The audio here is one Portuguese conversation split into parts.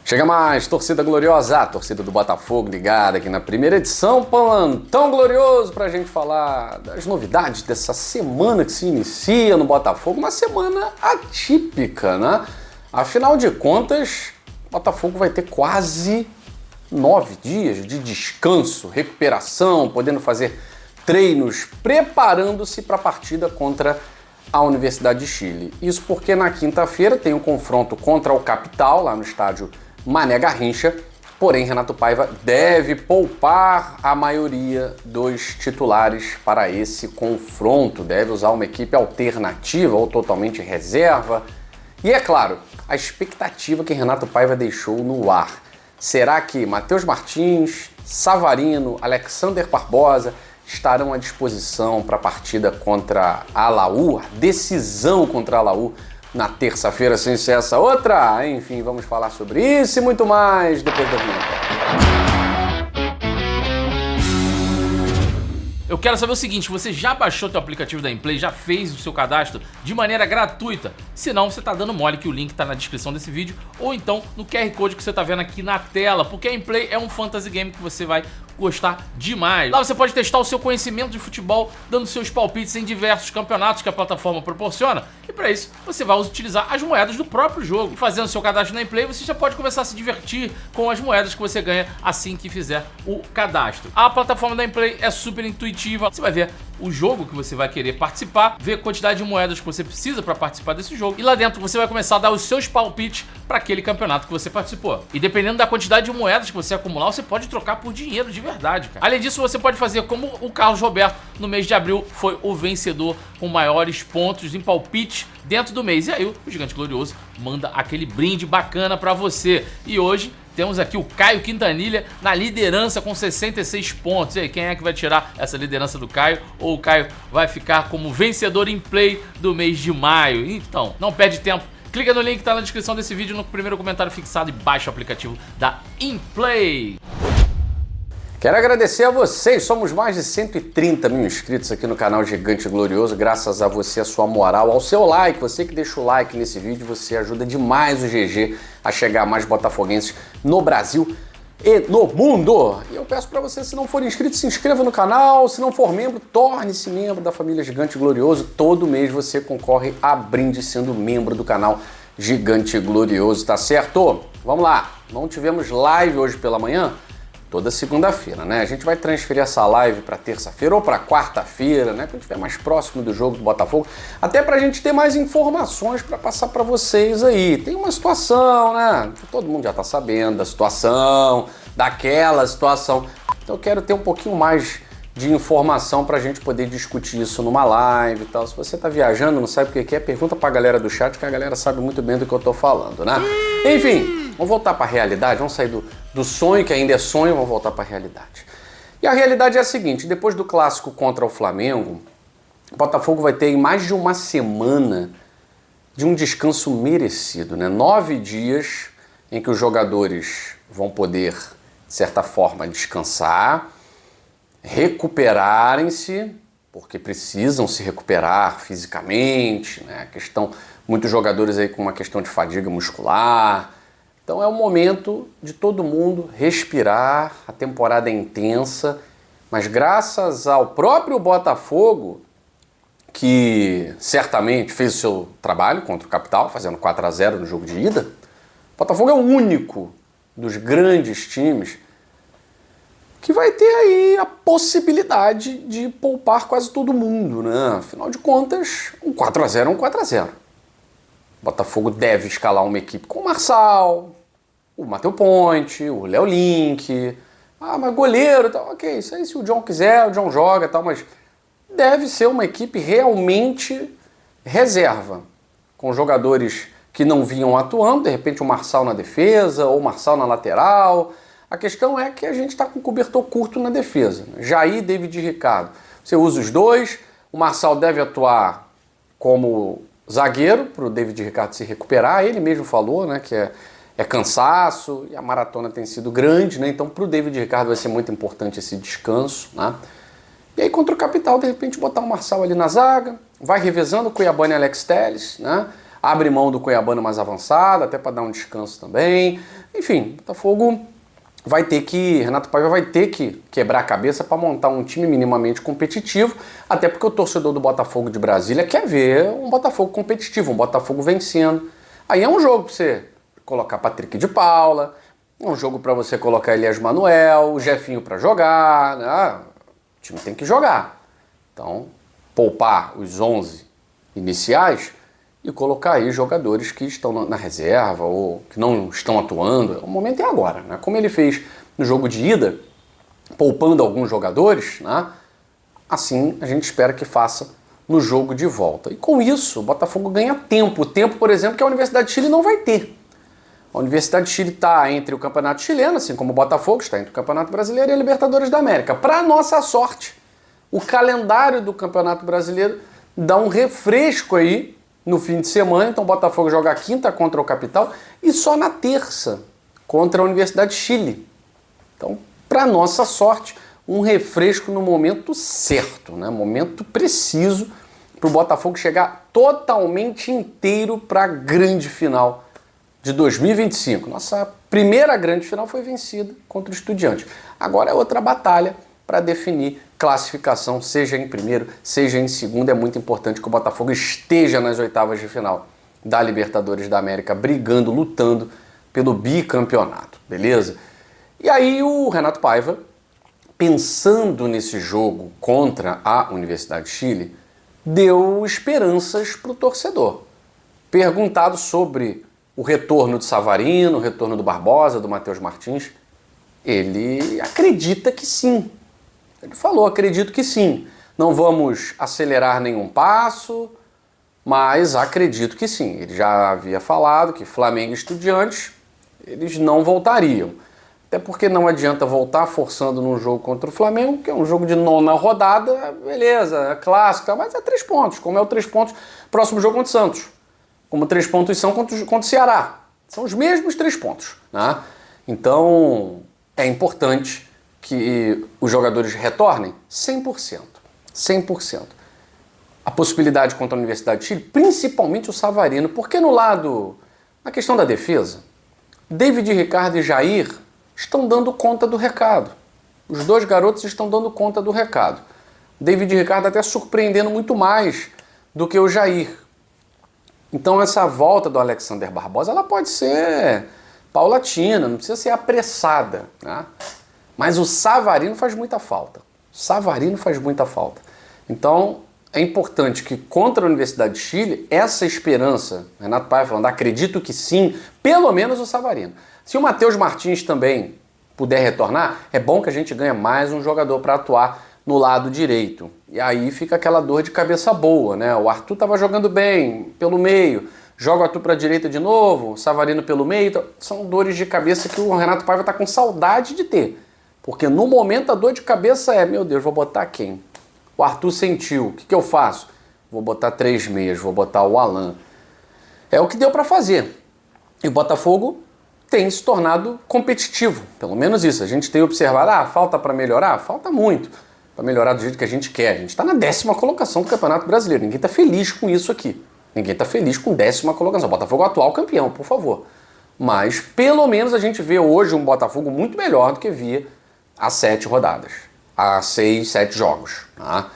Chega mais, torcida gloriosa, a torcida do Botafogo ligada aqui na primeira edição, plantão glorioso pra gente falar das novidades dessa semana que se inicia no Botafogo, uma semana atípica, né? Afinal de contas, o Botafogo vai ter quase 9 dias de descanso, recuperação, podendo fazer treinos, preparando-se para a partida contra a Universidade de Chile. Isso porque na quinta-feira tem um confronto contra o Capital, lá no estádio Mané Garrincha, porém Renato Paiva deve poupar a maioria dos titulares para esse confronto, deve usar uma equipe alternativa ou totalmente reserva. E é claro, a expectativa que Renato Paiva deixou no ar. Será que Matheus Martins, Savarino, Alexander Barbosa estarão à disposição para a partida contra a Laú, a decisão contra a Laú, na terça-feira, sem ser essa outra? Enfim, vamos falar sobre isso e muito mais depois da vinheta. Eu quero saber o seguinte, você já baixou o aplicativo da Implay, já fez o seu cadastro de maneira gratuita? Se não, você tá dando mole, que o link tá na descrição desse vídeo ou então no QR Code que você tá vendo aqui na tela, porque a Implay é um fantasy game que você vai gostar demais. Lá você pode testar o seu conhecimento de futebol, dando seus palpites em diversos campeonatos que a plataforma proporciona, e para isso você vai utilizar as moedas do próprio jogo. E fazendo seu cadastro na Implay, você já pode começar a se divertir com as moedas que você ganha assim que fizer o cadastro. A plataforma da Implay é super intuitiva, você vai ver o jogo que você vai querer participar, ver a quantidade de moedas que você precisa para participar desse jogo, e lá dentro você vai começar a dar os seus palpites para aquele campeonato que você participou. E dependendo da quantidade de moedas que você acumular, você pode trocar por dinheiro de verdade, cara. Além disso, você pode fazer como o Carlos Roberto, no mês de abril, foi o vencedor com maiores pontos em palpites dentro do mês. E aí o Gigante Glorioso manda aquele brinde bacana para você. E hoje temos aqui o Caio Quintanilha na liderança com 66 pontos. E aí, quem é que vai tirar essa liderança do Caio? Ou o Caio vai ficar como vencedor em play do mês de maio? Então, não perde tempo. Clica no link que tá na descrição desse vídeo, no primeiro comentário fixado, e baixa o aplicativo da Implay. Quero agradecer a vocês, somos mais de 130 mil inscritos aqui no canal Gigante Glorioso, graças a você, a sua moral, ao seu like, você que deixa o like nesse vídeo, você ajuda demais o GG a chegar a mais botafoguenses no Brasil e no mundo. E eu peço para você, se não for inscrito, se inscreva no canal, se não for membro, torne-se membro da família Gigante Glorioso, todo mês você concorre a brinde sendo membro do canal Gigante Glorioso, tá certo? Vamos lá, não tivemos live hoje pela manhã, toda segunda-feira, né? A gente vai transferir essa live para terça-feira ou para quarta-feira, né? Quando estiver mais próximo do jogo do Botafogo, até para a gente ter mais informações para passar para vocês aí. Tem uma situação, né? Todo mundo já está sabendo da situação, daquela situação. Então eu quero ter um pouquinho mais de informação para a gente poder discutir isso numa live e tal. Se você está viajando, não sabe o que é, pergunta para a galera do chat, que a galera sabe muito bem do que eu estou falando, né? Enfim, vamos voltar para a realidade, vamos sair do sonho, que ainda é sonho, vamos voltar para a realidade. E a realidade é a seguinte, depois do clássico contra o Flamengo, o Botafogo vai ter mais de uma semana de um descanso merecido, né? 9 dias em que os jogadores vão poder, de certa forma, descansar, recuperarem-se, porque precisam se recuperar fisicamente, né? Muitos jogadores aí com uma questão de fadiga muscular. Então é o momento de todo mundo respirar, a temporada é intensa, mas graças ao próprio Botafogo, que certamente fez o seu trabalho contra o Capital, fazendo 4-0 no jogo de ida, o Botafogo é o único dos grandes times que vai ter aí a possibilidade de poupar quase todo mundo, né? Afinal de contas, um 4-0 é um 4-0. O Botafogo deve escalar uma equipe com o Marçal, o Matheus Ponte, o Léo Link, mas goleiro, tal, ok, isso aí se o John quiser, o John joga, tal, mas deve ser uma equipe realmente reserva, com jogadores que não vinham atuando, de repente o Marçal na defesa, ou o Marçal na lateral. A questão é que a gente está com cobertor curto na defesa, né? Jair, David e Ricardo. Você usa os dois, o Marçal deve atuar como zagueiro para o David e Ricardo se recuperar, ele mesmo falou, né, que é cansaço e a maratona tem sido grande, né? Então para o David e Ricardo vai ser muito importante esse descanso, né? E aí contra o Capital, de repente botar o Marçal ali na zaga, vai revezando o Cuiabano e Alex Telles, né? Abre mão do Cuiabano mais avançado, até para dar um descanso também. Enfim, o Botafogo Renato Paiva vai ter que quebrar a cabeça para montar um time minimamente competitivo, até porque o torcedor do Botafogo de Brasília quer ver um Botafogo competitivo, um Botafogo vencendo. Aí é um jogo para você colocar Patrick de Paula, é um jogo para você colocar Elias Manuel, o Jefinho para jogar, né? O time tem que jogar. Então, poupar os 11 iniciais e colocar aí jogadores que estão na reserva ou que não estão atuando. O momento é agora, né? Como ele fez no jogo de ida, poupando alguns jogadores, né? Assim a gente espera que faça no jogo de volta. E com isso, o Botafogo ganha tempo. Tempo, por exemplo, que a Universidade de Chile não vai ter. A Universidade de Chile está entre o Campeonato Chileno, assim como o Botafogo está entre o Campeonato Brasileiro e a Libertadores da América. Para nossa sorte, o calendário do Campeonato Brasileiro dá um refresco aí no fim de semana. Então o Botafogo joga a quinta contra o Capital e só na terça contra a Universidade de Chile. Então, para nossa sorte, um refresco no momento certo, né? Momento preciso para o Botafogo chegar totalmente inteiro para a grande final de 2025. Nossa primeira grande final foi vencida contra o Estudiantes. Agora é outra batalha para definir classificação, seja em primeiro, seja em segundo. É muito importante que o Botafogo esteja nas oitavas de final da Libertadores da América, brigando, lutando pelo bicampeonato, beleza? E aí o Renato Paiva, pensando nesse jogo contra a Universidade de Chile, deu esperanças para o torcedor. Perguntado sobre o retorno de Savarino, o retorno do Barbosa, do Matheus Martins, ele acredita que sim. Ele falou, acredito que sim. Não vamos acelerar nenhum passo, mas acredito que sim. Ele já havia falado que Flamengo e Estudiantes, eles não voltariam. Até porque não adianta voltar forçando num jogo contra o Flamengo, que é um jogo de nona rodada, beleza, é clássico, mas é 3 pontos. Como é o 3 pontos, próximo jogo contra o Santos. Como 3 pontos são contra o Ceará. São os mesmos 3 pontos. Né? Então, é importante que os jogadores retornem 100%. 100%. A possibilidade contra a Universidade de Chile, principalmente o Savarino, porque na questão da defesa, David Ricardo e Jair estão dando conta do recado. Os 2 garotos estão dando conta do recado. David Ricardo até surpreendendo muito mais do que o Jair. Então essa volta do Alexander Barbosa, ela pode ser paulatina, não precisa ser apressada, né? Mas o Savarino faz muita falta. Savarino faz muita falta. Então é importante que contra a Universidade de Chile, essa esperança, Renato Paiva falando, acredito que sim, pelo menos o Savarino. Se o Matheus Martins também puder retornar, é bom que a gente ganhe mais um jogador para atuar no lado direito. E aí fica aquela dor de cabeça boa, né? O Arthur estava jogando bem pelo meio, joga o Arthur para a direita de novo, o Savarino pelo meio. Então, são dores de cabeça que o Renato Paiva está com saudade de ter. Porque no momento a dor de cabeça é, meu Deus, vou botar quem? O Arthur sentiu, o que eu faço? Vou botar 3 meias, vou botar o Alan. É o que deu para fazer. E o Botafogo tem se tornado competitivo, pelo menos isso. A gente tem observado, falta para melhorar? Falta muito para melhorar do jeito que a gente quer. A gente está na 10ª colocação do Campeonato Brasileiro. Ninguém está feliz com isso aqui. Ninguém está feliz com 10ª colocação. O Botafogo é o atual campeão, por favor. Mas pelo menos a gente vê hoje um Botafogo muito melhor do que via há 7 rodadas, há 6, 7 jogos. Tá?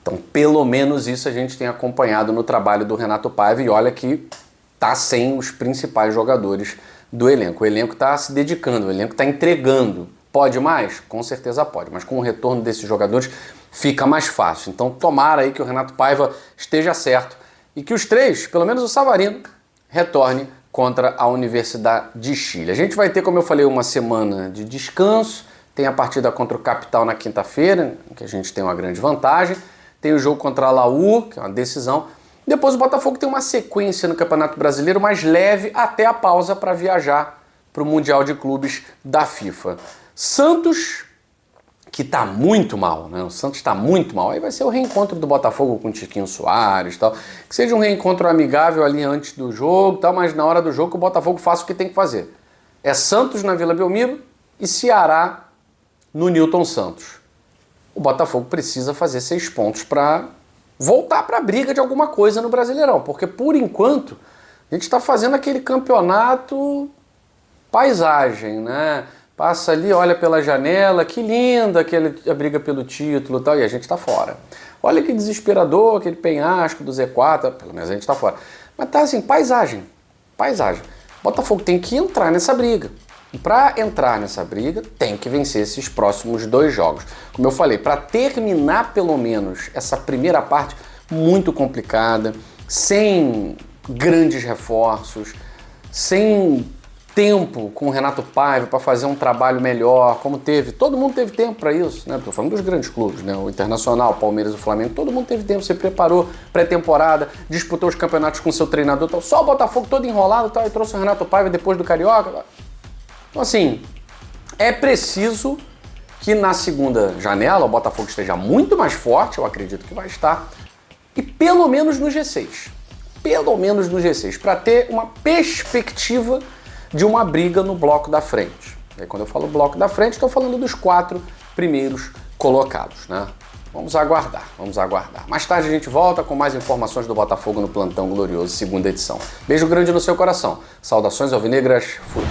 Então pelo menos isso a gente tem acompanhado no trabalho do Renato Paiva, e olha que está sem os principais jogadores do elenco. O elenco está se dedicando, o elenco está entregando. Pode mais? Com certeza pode, mas com o retorno desses jogadores fica mais fácil. Então tomara aí que o Renato Paiva esteja certo e que os 3, pelo menos o Savarino, retorne contra a Universidade de Chile. A gente vai ter, como eu falei, uma semana de descanso, tem a partida contra o Capital na quinta-feira, que a gente tem uma grande vantagem, tem o jogo contra a Laú, que é uma decisão. Depois o Botafogo tem uma sequência no Campeonato Brasileiro mais leve até a pausa para viajar para o Mundial de Clubes da FIFA. Santos, que está muito mal, né? O Santos está muito mal. Aí vai ser o reencontro do Botafogo com o Tiquinho Soares e tal. Que seja um reencontro amigável ali antes do jogo, tal, mas na hora do jogo que o Botafogo faça o que tem que fazer. É Santos na Vila Belmiro e Ceará no Newton Santos. O Botafogo precisa fazer 6 pontos para voltar para a briga de alguma coisa no Brasileirão. Porque, por enquanto, a gente está fazendo aquele campeonato paisagem, né? Passa ali, olha pela janela, que linda a briga pelo título e tal, e a gente tá fora. Olha que desesperador, aquele penhasco do Z4, pelo menos a gente tá fora. Mas tá assim, paisagem. Botafogo tem que entrar nessa briga. E para entrar nessa briga, tem que vencer esses próximos 2 jogos. Como eu falei, para terminar pelo menos essa primeira parte muito complicada, sem grandes reforços, sem tempo com o Renato Paiva para fazer um trabalho melhor, como teve. Todo mundo teve tempo para isso, né? Estou falando dos grandes clubes, né? O Internacional, o Palmeiras, o Flamengo, todo mundo teve tempo, se preparou pré-temporada, disputou os campeonatos com seu treinador, tal. Só o Botafogo todo enrolado, tal, e trouxe o Renato Paiva depois do Carioca. Então, assim, é preciso que na segunda janela o Botafogo esteja muito mais forte, eu acredito que vai estar, e pelo menos no G6. Pelo menos no G6, para ter uma perspectiva de uma briga no bloco da frente. E aí, quando eu falo bloco da frente, estou falando dos 4 primeiros colocados, né? Vamos aguardar. Mais tarde a gente volta com mais informações do Botafogo no Plantão Glorioso, segunda edição. Beijo grande no seu coração. Saudações alvinegras, fui.